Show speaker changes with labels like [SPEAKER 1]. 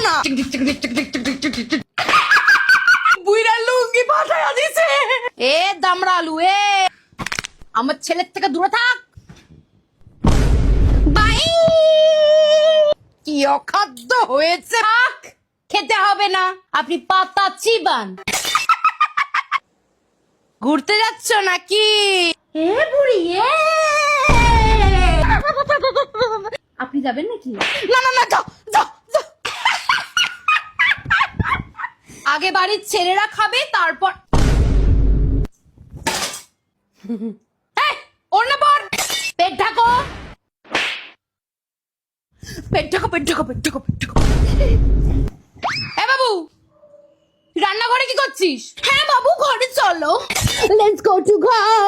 [SPEAKER 1] না। বুইরা লুঙ্গি পাঠায়া দিছে। এ দামড়ালু এ, আমার ছেলের থেকে দূরে থাক। বাই, কি অখাদ্য হয়েছে। থাক, খেতে হবে না, আপনি পাতা চিবান। ঘুরতে যাচ্ছ নাকি? এ বুড়ি এ, আপনি যাবেন নাকি? না না না, যাও যাও যাও। আগে বাড়ির ছেলেরা খাবে, তারপর ওড়না পর, পেট ঢাকো, পেট ঢাকো, পেট ঢাকো, পেট ঢাকো, পেট ঢাকো। এ বাবু, রান্নাঘরে কি করছিস? হ্যাঁ বাবু, ঘরে চলো। লেটস গো টু ঘর।